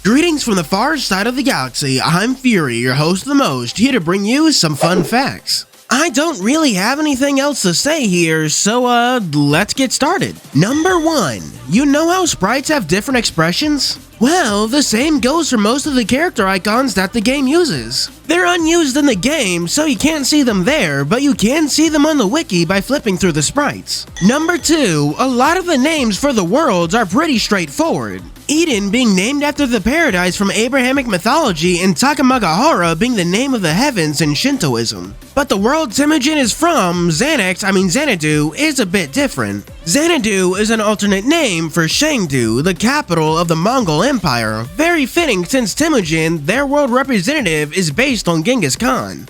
Greetings from the far side of the galaxy. I'm FUURI, your host of the most, here to bring you some fun facts. I don't really have anything else to say here, so let's get started. Number 1. You know how sprites have different expressions? Well, the same goes for most of the character icons that the game uses. They're unused in the game, so you can't see them there, but you can see them on the wiki by flipping through the sprites. Number 2. A lot of the names for the worlds are pretty straightforward. Eden being named after the paradise from Abrahamic mythology and Takamagahara being the name of the heavens in Shintoism. But the world Temujin is from, Xanadu, is a bit different. Xanadu is an alternate name for Chengdu, the capital of the Mongol Empire. Very fitting since Temujin, their world representative, is based on Genghis Khan.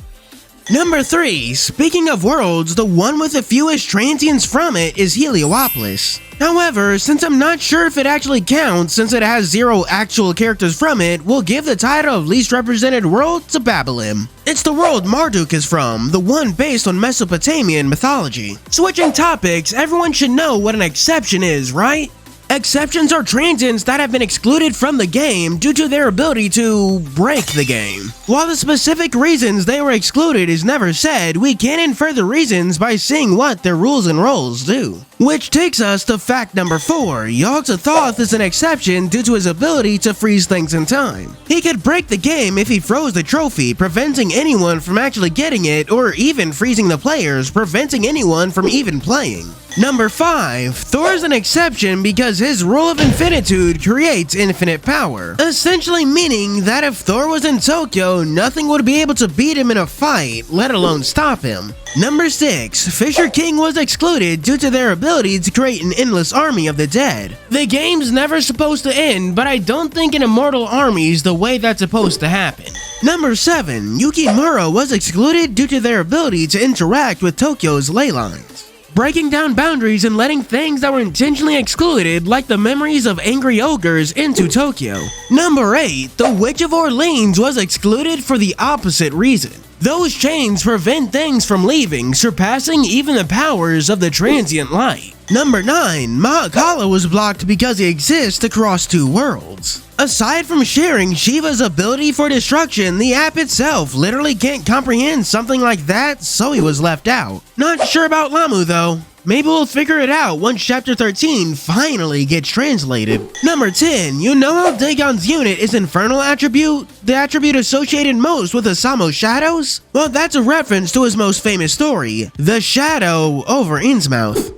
Number 3. Speaking of worlds, the one with the fewest transients from it is Heliopolis. However, since I'm not sure if it actually counts since it has 0 actual characters from it, we'll give the title of least represented world to Babylon. It's the world Marduk is from, the one based on Mesopotamian mythology. Switching topics, everyone should know what an exception is, right? Exceptions are transients that have been excluded from the game due to their ability to break the game. While the specific reasons they were excluded is never said, we can infer the reasons by seeing what their rules and roles do. Which takes us to fact number 4. Yogg-Sothoth is an exception due to his ability to freeze things in time. He could break the game if he froze the trophy, preventing anyone from actually getting it, or even freezing the players, preventing anyone from even playing. Number 5. Thor is an exception because his rule of infinitude creates infinite power, essentially meaning that if Thor was in Tokyo, nothing would be able to beat him in a fight, let alone stop him. Number 6. Fisher King was excluded due to their ability to create an endless army of the dead. The game's never supposed to end, but I don't think an immortal army is the way that's supposed to happen. Number 7. Yukimura was excluded due to their ability to interact with Tokyo's ley lines, breaking down boundaries and letting things that were intentionally excluded, like the memories of angry ogres, into Tokyo. Number 8. The Witch of Orleans was excluded for the opposite reason. Those chains prevent things from leaving, surpassing even the powers of the transient light. Number 9. Mahakala was blocked because he exists across 2 worlds. Aside from sharing Shiva's ability for destruction, the app itself literally can't comprehend something like that, so he was left out. Not sure about Lamu though. Maybe we'll figure it out once Chapter 13 finally gets translated. Number 10. You know how Dagon's unit is Infernal attribute? The attribute associated most with Housamo shadows? Well, that's a reference to his most famous story, the Shadow over Innsmouth.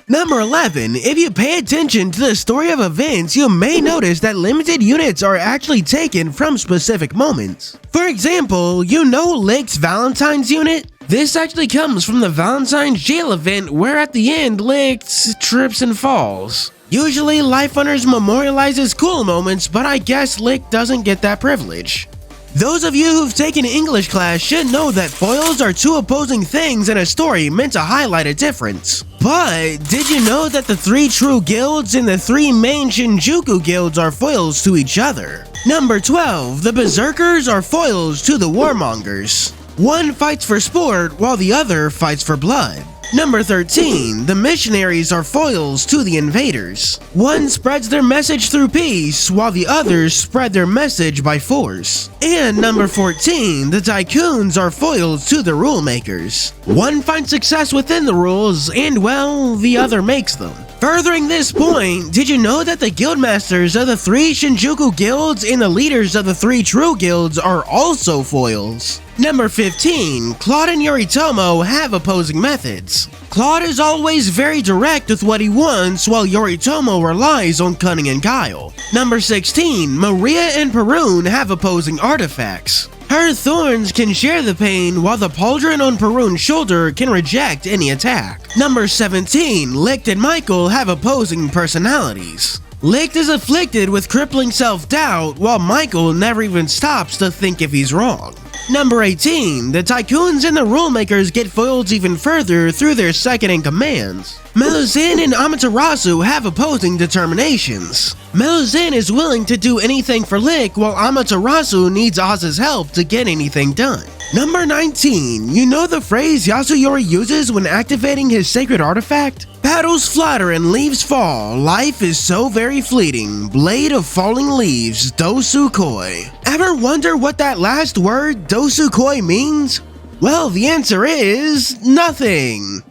Number 11. If you pay attention to the story of events, you may notice that limited units are actually taken from specific moments. For example, you know Licht's Valentine's unit? This actually comes from the Valentine's Jail event where at the end Licht trips and falls. Usually Life Hunters memorializes cool moments, but I guess Licht doesn't get that privilege. Those of you who've taken English class should know that foils are 2 opposing things in a story meant to highlight a difference. But did you know that the 3 true guilds and the 3 main Shinjuku guilds are foils to each other? Number 12. The Berserkers are foils to the Warmongers. One fights for sport while the other fights for blood. Number 13. The Missionaries are foils to the Invaders. One spreads their message through peace, while the others spread their message by force. And number 14. The Tycoons are foils to the Rule Makers. One finds success within the rules, and well, the other makes them. Furthering this point, did you know that the guildmasters of the 3 Shinjuku guilds and the leaders of the 3 true guilds are also foils? Number 15. Claude and Yoritomo have opposing methods. Claude is always very direct with what he wants, while Yoritomo relies on cunning and guile. Number 16. Maria and Perun have opposing artifacts. Her thorns can share the pain, while the pauldron on Perun's shoulder can reject any attack. Number 17. Licht and Michael have opposing personalities. Licht is afflicted with crippling self-doubt, while Michael never even stops to think if he's wrong. Number 18. The Tycoons and the Rule Makers get foiled even further through their second-in-commands. Melusine and Amaterasu have opposing determinations. Melusine is willing to do anything for Licht, while Amaterasu needs Oz's help to get anything done. Number 19. You know the phrase Yasuyori uses when activating his sacred artifact? Petals flutter and leaves fall. Life is so very fleeting. Blade of falling leaves, dosukoi. Ever wonder what that last word, dosukoi, means? Well, the answer is nothing.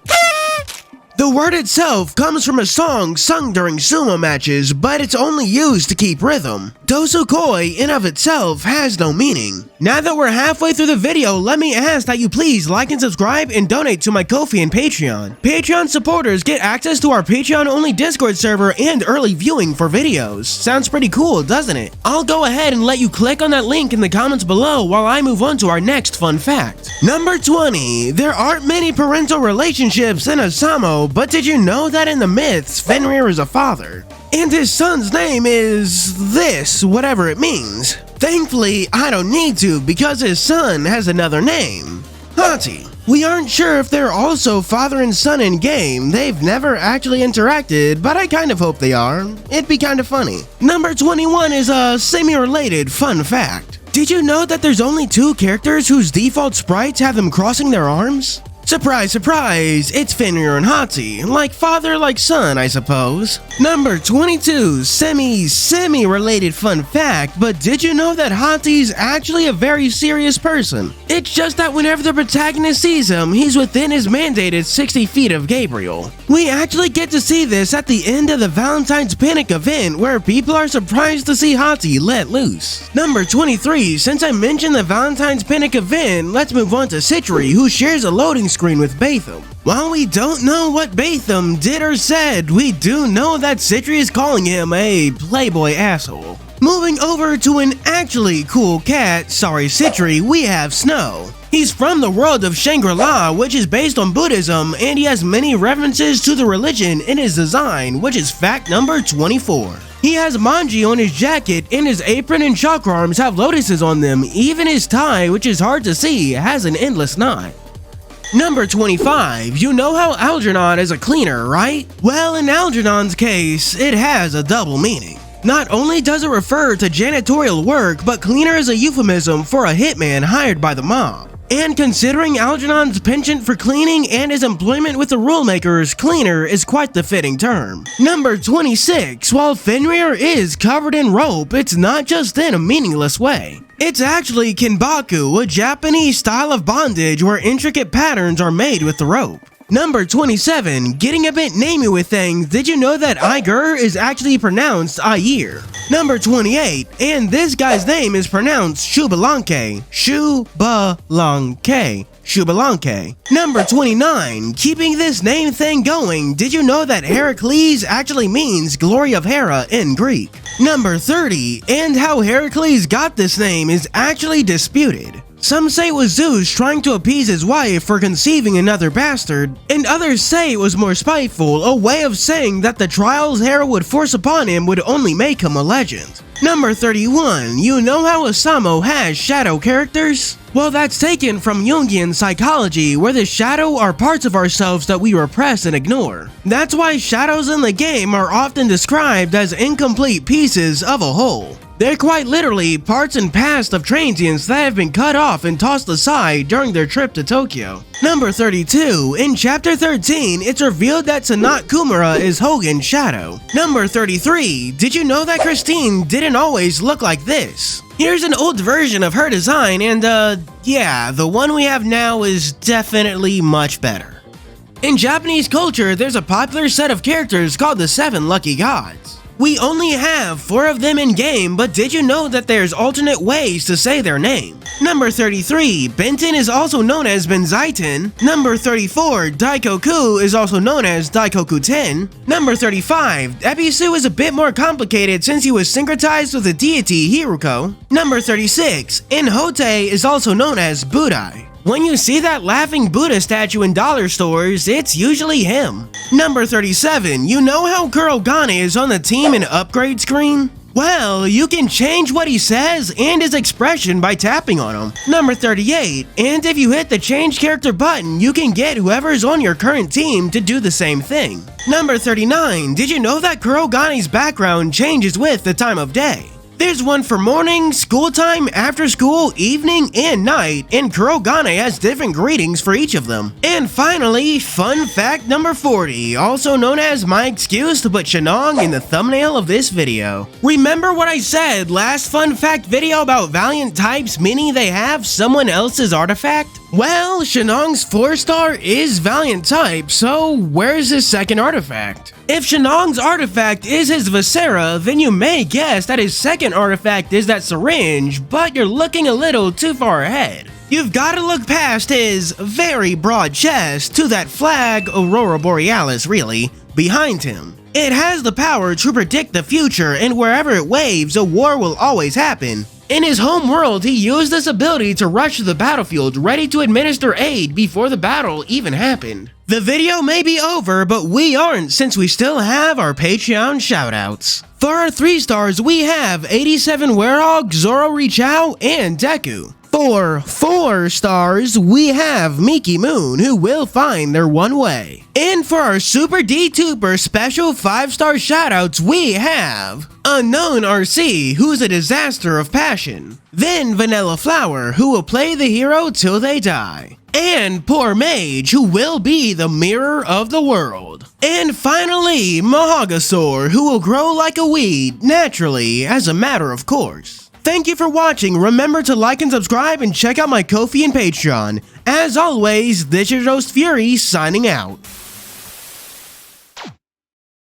The word itself comes from a song sung during sumo matches, but it's only used to keep rhythm. Dosukoi in of itself has no meaning. Now that we're halfway through the video, let me ask that you please like and subscribe and donate to my Ko-fi and Patreon. Patreon supporters get access to our Patreon-only Discord server and early viewing for videos. Sounds pretty cool, doesn't it? I'll go ahead and let you click on that link in the comments below while I move on to our next fun fact. Number 20. There aren't many parental relationships in Housamo, but did you know that in the myths, Fenrir is a father? And his son's name is this, whatever it means. Thankfully, I don't need to because his son has another name, Hati. We aren't sure if they're also father and son in game. They've never actually interacted, but I kind of hope they are. It'd be kind of funny. Number 21 is a semi-related fun fact. Did you know that there's only 2 characters whose default sprites have them crossing their arms? Surprise, surprise, it's Fenrir and Hati, like father, like son, I suppose. Number 22, semi-related fun fact, but did you know that Hati's actually a very serious person? It's just that whenever the protagonist sees him, he's within his mandated 60 feet of Gabriel. We actually get to see this at the end of the Valentine's Panic event, where people are surprised to see Hati let loose. Number 23, since I mentioned the Valentine's Panic event, let's move on to Citri, who shares a loading screen with Batham. While we don't know what Batham did or said, we do know that Citri is calling him a playboy asshole. Moving over to an actually cool cat, sorry Citri, we have Snow. He's from the world of Shangri-La, which is based on Buddhism, and he has many references to the religion in his design, which is fact number 24. He has manji on his jacket, and his apron and chakra arms have lotuses on them. Even his tie, which is hard to see, has an endless knot. Number 25. You know how Algernon is a cleaner, right? Well, in Algernon's case, it has a double meaning. Not only does it refer to janitorial work, but cleaner is a euphemism for a hitman hired by the mob. And considering Algernon's penchant for cleaning and his employment with the rulemakers, cleaner is quite the fitting term. Number 26. While Fenrir is covered in rope, it's not just in a meaningless way. It's actually kinbaku, a Japanese style of bondage where intricate patterns are made with the rope. Number 27. Getting a bit namey with things, did you know that Iger is actually pronounced Ayer? Number 28. And this guy's name is pronounced Shubalanke. Shubalanke. Number 29. Keeping this name thing going, did you know that Heracles actually means glory of Hera in Greek? Number 30. And how Heracles got this name is actually disputed. Some say it was Zeus trying to appease his wife for conceiving another bastard, and others say it was more spiteful, a way of saying that the trials Hera would force upon him would only make him a legend. Number 31. You know how Housamo has shadow characters? Well, that's taken from Jungian psychology, where the shadow are parts of ourselves that we repress and ignore. That's why shadows in the game are often described as incomplete pieces of a whole. They're quite literally parts and past of transients that have been cut off and tossed aside during their trip to Tokyo. Number 32. In Chapter 13, it's revealed that Sanat Kumara is Hogan's shadow. Number 33. Did you know that Christine didn't always look like this? Here's an old version of her design, and yeah, the one we have now is definitely much better. In Japanese culture, there's a popular set of characters called the 7 Lucky Gods. We only have 4 of them in game, but did you know that there's alternate ways to say their name? Number 33. Benton is also known as Benzaiten. Number 34. Daikoku is also known as Daikoku 10. Number 35. Ebisu is a bit more complicated since he was syncretized with the deity Hiruko. Number 36. Inhote is also known as Budai. When you see that laughing Buddha statue in dollar stores, it's usually him. Number 37. You know how Kurogane is on the team and upgrade screen? Well, you can change what he says and his expression by tapping on him. Number 38. And if you hit the change character button, you can get whoever is on your current team to do the same thing. Number 39. Did you know that Kurogane's background changes with the time of day? There's one for morning, school time, after school, evening, and night, and Kurogane has different greetings for each of them. And finally, fun fact number 40, also known as my excuse to put Shenong in the thumbnail of this video. Remember what I said last fun fact video about Valiant types, meaning they have someone else's artifact? Well, Shenong's 4-star is Valiant type, so where's his second artifact? If Shenong's artifact is his Viscera, then you may guess that his second artifact is that syringe, but you're looking a little too far ahead. You've got to look past his very broad chest to that flag, Aurora Borealis really, behind him. It has the power to predict the future, and wherever it waves, a war will always happen. In his home world, he used this ability to rush to the battlefield ready to administer aid before the battle even happened. The video may be over, but we aren't since we still have our Patreon shoutouts. For our 3 stars, we have 87 Werehog, Zoro Richao, and Deku. For 4 stars, we have Miki Moon, who will find their one way. And for our Super D-Tuber special 5-star shoutouts, we have Unknown RC, who's a disaster of passion. Then Vanilla Flower, who will play the hero till they die. And Poor Mage, who will be the mirror of the world. And finally, Mahagasaur, who will grow like a weed, naturally, as a matter of course. Thank you for watching. Remember to like and subscribe and check out my Ko-fi and Patreon. As always, this is your host FUURI signing out.